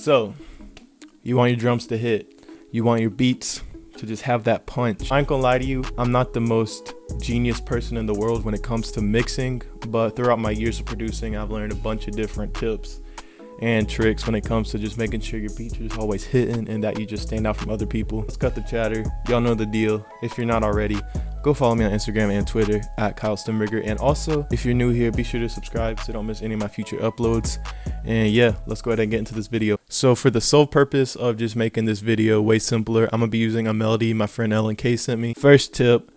So, you want your drums to hit. You want your beats to just have that punch. I ain't gonna lie to you, I'm not the most genius person in the world when it comes to mixing, but throughout my years of producing, I've learned a bunch of different tips and tricks when it comes to just making sure your beats are just always hitting and that you just stand out from other people. Let's cut the chatter. Y'all know the deal. If you're not already, go follow me on Instagram and Twitter at Kyle Stemberger. And also, if you're new here, be sure to subscribe so you don't miss any of my future uploads. And yeah, let's go ahead and get into this video. So for the sole purpose of just making this video way simpler, I'm gonna be using a melody my friend Ellen K sent me. First tip,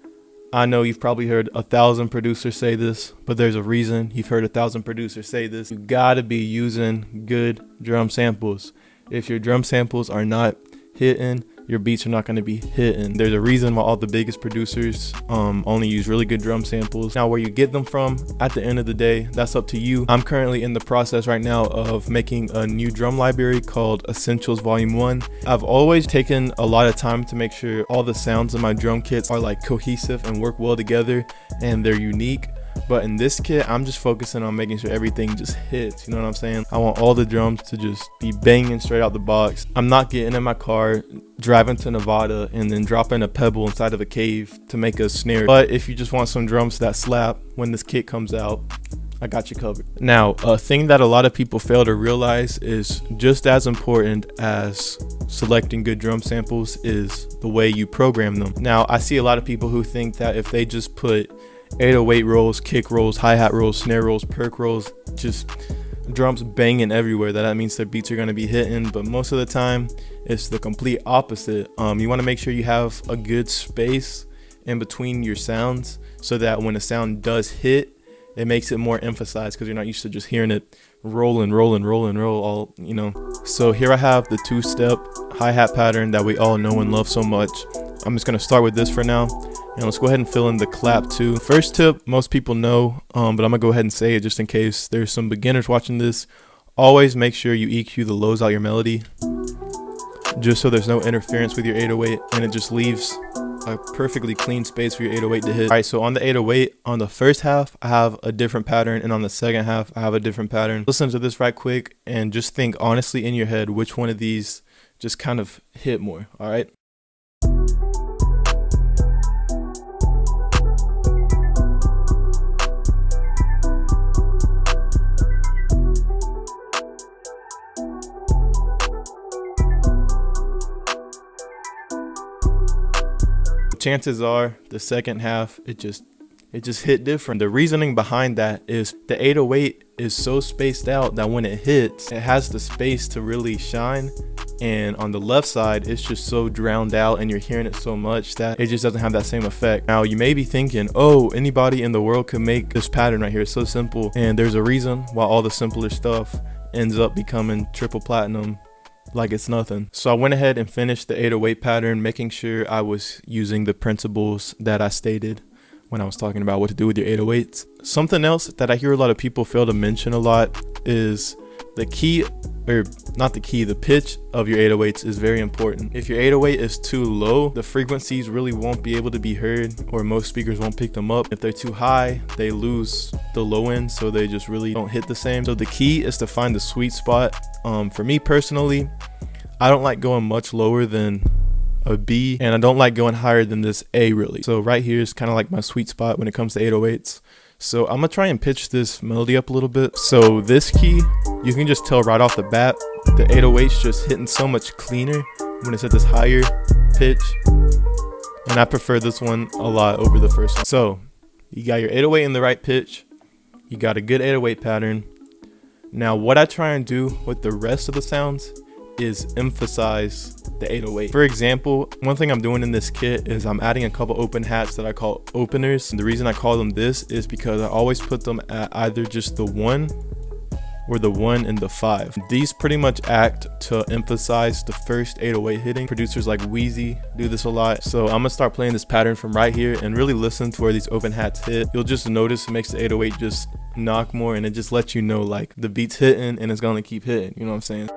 I know you've probably heard 1,000 producers say this, but there's a reason you've heard 1,000 producers say this. You gotta be using good drum samples. If your drum samples are not hitting, your beats are not going to be hitting. There's a reason why all the biggest producers only use really good drum samples. Now, where you get them from, at the end of the day, that's up to you. I'm currently in the process right now of making a new drum library called Essentials Volume 1. I've always taken a lot of time to make sure all the sounds in my drum kits are like cohesive and work well together and they're unique. But in this kit, I'm just focusing on making sure everything just hits, you know what I'm saying? I want all the drums to just be banging straight out the box. I'm not getting in my car, driving to Nevada, and then dropping a pebble inside of a cave to make a snare. But if you just want some drums that slap when this kit comes out, I got you covered. Now, a thing that a lot of people fail to realize is just as important as selecting good drum samples is the way you program them. Now, I see a lot of people who think that if they just put 808 rolls, kick rolls, hi-hat rolls, snare rolls, perc rolls, just drums banging everywhere, that means their beats are going to be hitting. But most of the time it's the complete opposite. You want to make sure you have a good space in between your sounds so that when a sound does hit, it makes it more emphasized because you're not used to just hearing it roll all, you know. So here I have the 2-step hi-hat pattern that we all know and love so much. I'm just going to start with this for now. And let's go ahead and fill in the clap too. First tip, most people know, but I'm gonna go ahead and say it just in case there's some beginners watching this. Always make sure you EQ the lows out your melody, just so there's no interference with your 808 and it just leaves a perfectly clean space for your 808 to hit. All right, so on the 808, on the first half, I have a different pattern, and on the second half, I have a different pattern. Listen to this right quick and just think honestly in your head which one of these just kind of hit more, all right? Chances are the second half it just hit different. The reasoning behind that is the 808 is so spaced out that when it hits, it has the space to really shine, and on the left side it's just so drowned out and you're hearing it so much that it just doesn't have that same effect. Now you may be thinking, oh, anybody in the world could make this pattern right here, it's so simple. And there's a reason why all the simpler stuff ends up becoming triple platinum like it's nothing. So I went ahead and finished the 808 pattern, making sure I was using the principles that I stated when I was talking about what to do with your 808s. Something else that I hear a lot of people fail to mention a lot is the key, or not the key, the pitch of your 808s is very important. If your 808 is too low, the frequencies really won't be able to be heard, or most speakers won't pick them up. If they're too high, they lose the low end, so they just really don't hit the same. So the key is to find the sweet spot. For me personally, I don't like going much lower than a B, and I don't like going higher than this A really. So right here is kind of like my sweet spot when it comes to 808s. So I'm gonna try and pitch this melody up a little bit. So this key, you can just tell right off the bat, the 808's just hitting so much cleaner when it's at this higher pitch. And I prefer this one a lot over the first one. So you got your 808 in the right pitch. You got a good 808 pattern. Now what I try and do with the rest of the sounds is emphasize the 808. For example, one thing I'm doing in this kit is I'm adding a couple open hats that I call openers. And the reason I call them this is because I always put them at either just the 1 or the 1 and the 5. These pretty much act to emphasize the first 808 hitting. Producers like Wheezy do this a lot. So I'm gonna start playing this pattern from right here and really listen to where these open hats hit. You'll just notice it makes the 808 just knock more, and it just lets you know like the beat's hitting and it's gonna keep hitting, you know what I'm saying?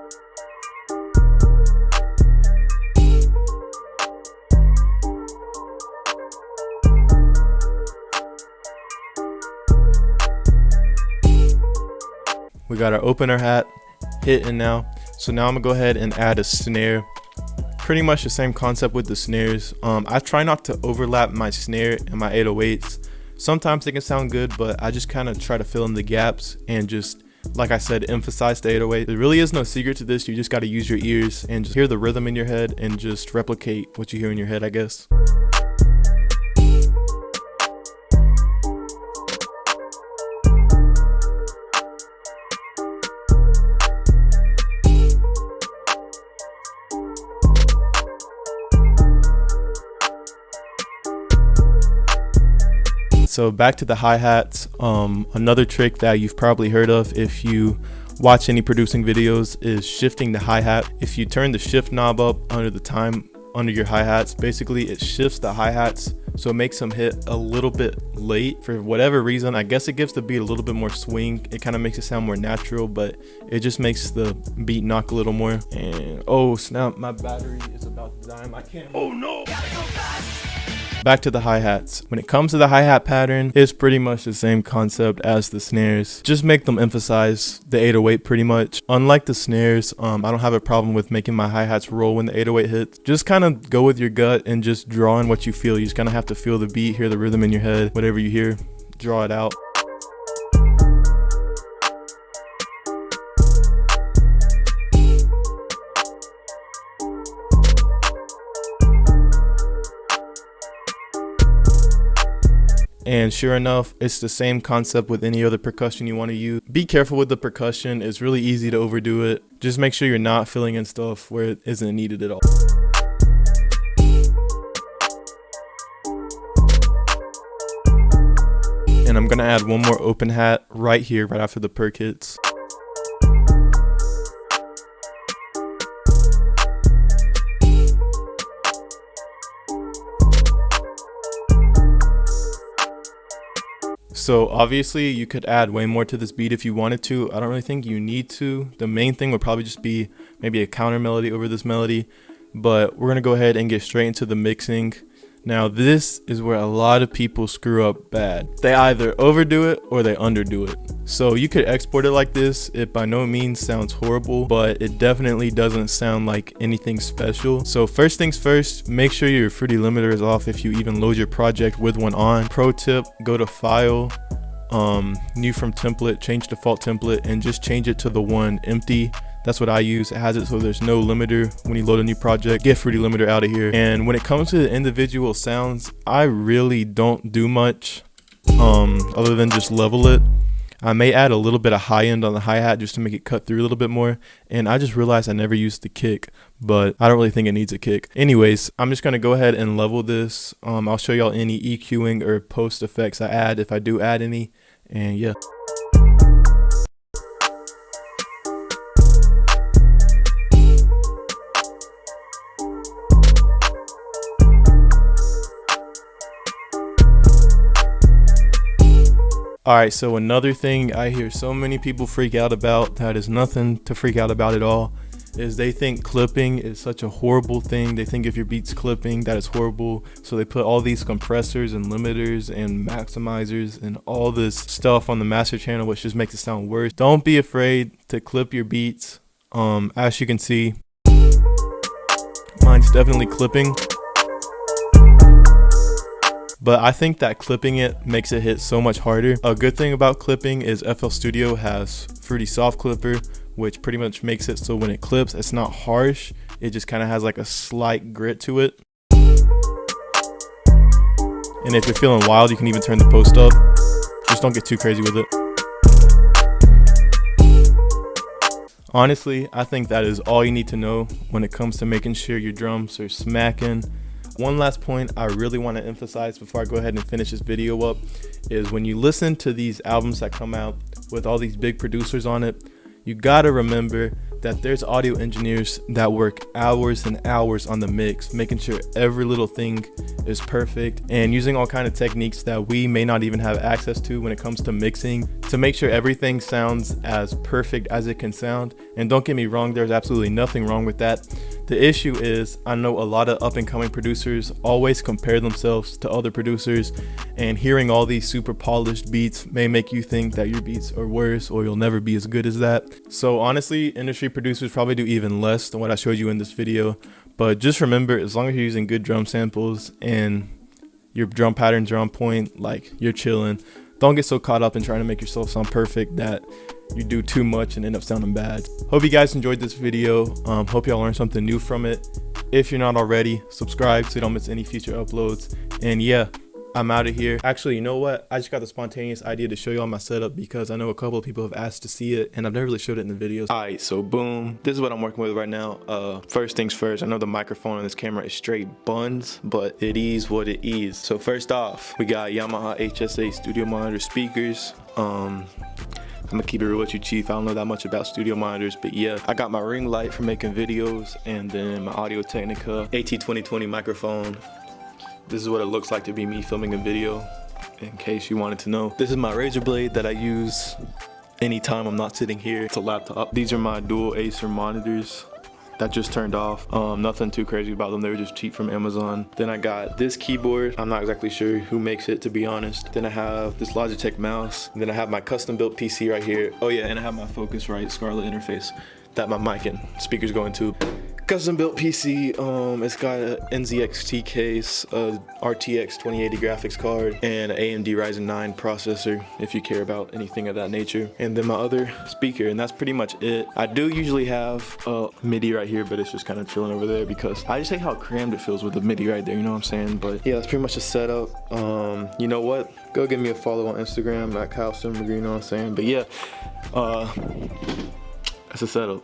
We got our opener hat hitting now. So now I'm gonna go ahead and add a snare. Pretty much the same concept with the snares. I try not to overlap my snare and my 808s. Sometimes they can sound good, but I just kind of try to fill in the gaps and just, like I said, emphasize the 808. There really is no secret to this. You just got to use your ears and just hear the rhythm in your head and just replicate what you hear in your head, I guess. So back to the hi-hats. Another trick that you've probably heard of if you watch any producing videos is shifting the hi-hat. If you turn the shift knob up under your hi-hats, basically it shifts the hi-hats, so it makes them hit a little bit late for whatever reason. I guess it gives the beat a little bit more swing. It kind of makes it sound more natural, but it just makes the beat knock a little more. And oh snap, my battery is about to die. I can't. Oh no. Back to the hi-hats. When it comes to the hi-hat pattern, it's pretty much the same concept as the snares. Just make them emphasize the 808 pretty much. Unlike the snares, I don't have a problem with making my hi-hats roll when the 808 hits. Just kind of go with your gut and just draw in what you feel. You just kind of have to feel the beat, hear the rhythm in your head. Whatever you hear, draw it out. And sure enough, it's the same concept with any other percussion you want to use. Be careful with the percussion. It's really easy to overdo it. Just make sure you're not filling in stuff where it isn't needed at all. And I'm gonna add one more open hat right here, right after the perc hits. So obviously you could add way more to this beat if you wanted to. I don't really think you need to. The main thing would probably just be maybe a counter melody over this melody, but we're gonna go ahead and get straight into the mixing. Now this is where a lot of people screw up bad. They either overdo it or they underdo it. So you could export it like this. It by no means sounds horrible, but it definitely doesn't sound like anything special. So first things first, make sure your Fruity limiter is off if you even load your project with one on. Pro tip, go to File, New from Template, change default template, and just change it to the one empty. That's what I use. It has it so there's no limiter when you load a new project. Get Fruity limiter out of here. And when it comes to the individual sounds, I really don't do much other than just level it. I may add a little bit of high end on the hi-hat just to make it cut through a little bit more. And I just realized I never used the kick, but I don't really think it needs a kick. Anyways, I'm just gonna go ahead and level this. I'll show y'all any EQing or post effects I add if I do add any. And yeah. Alright, so another thing I hear so many people freak out about that is nothing to freak out about at all is they think clipping is such a horrible thing. They think if your beat's clipping that is horrible, so they put all these compressors and limiters and maximizers and all this stuff on the master channel, which just makes it sound worse. Don't be afraid to clip your beats. As you can see, mine's definitely clipping. But I think that clipping it makes it hit so much harder. A good thing about clipping is FL Studio has Fruity Soft Clipper, which pretty much makes it so when it clips, it's not harsh. It just kind of has like a slight grit to it. And if you're feeling wild, you can even turn the post up. Just don't get too crazy with it. Honestly, I think that is all you need to know when it comes to making sure your drums are smacking. One last point I really want to emphasize before I go ahead and finish this video up is when you listen to these albums that come out with all these big producers on it, you gotta remember that there's audio engineers that work hours and hours on the mix, making sure every little thing is perfect and using all kind of techniques that we may not even have access to when it comes to mixing to make sure everything sounds as perfect as it can sound. And don't get me wrong, there's absolutely nothing wrong with that. The issue is I know a lot of up and coming producers always compare themselves to other producers, and hearing all these super polished beats may make you think that your beats are worse or you'll never be as good as that. So honestly, industry producers probably do even less than what I showed you in this video. But just remember, as long as you're using good drum samples and your drum patterns are on point, like, you're chilling. Don't get so caught up in trying to make yourself sound perfect that you do too much and end up sounding bad. Hope you guys enjoyed this video. Hope y'all learned something new from it. If you're not already, subscribe so you don't miss any future uploads. And yeah, I'm out of here. Actually, you know what? I just got the spontaneous idea to show you all my setup because I know a couple of people have asked to see it and I've never really showed it in the videos. All right, so boom, this is what I'm working with right now. First things first, I know the microphone on this camera is straight buns, but it is what it is. So first off, we got Yamaha HSA studio monitor speakers. I'm gonna keep it real with you, Chief. I don't know that much about studio monitors, but yeah, I got my ring light for making videos, and then my Audio Technica AT2020 microphone. This is what it looks like to be me filming a video, in case you wanted to know. This is my razor blade that I use anytime I'm not sitting here. It's a laptop. These are my dual Acer monitors that just turned off. Nothing too crazy about them. They were just cheap from Amazon. Then I got this keyboard. I'm not exactly sure who makes it, to be honest. Then I have this Logitech mouse. And then I have my custom built PC right here. Oh yeah, and I have my Focusrite Scarlett interface that my mic and speakers go into. Custom built PC, it's got an NZXT case, a RTX 2080 graphics card, and an AMD Ryzen 9 processor, if you care about anything of that nature. And then my other speaker, and that's pretty much it. I do usually have a MIDI right here, but it's just kind of chilling over there because I just hate how crammed it feels with the MIDI right there, you know what I'm saying? But yeah, that's pretty much the setup. You know what? Go give me a follow on Instagram at Stemberger, you know what I'm saying? But yeah, that's a setup.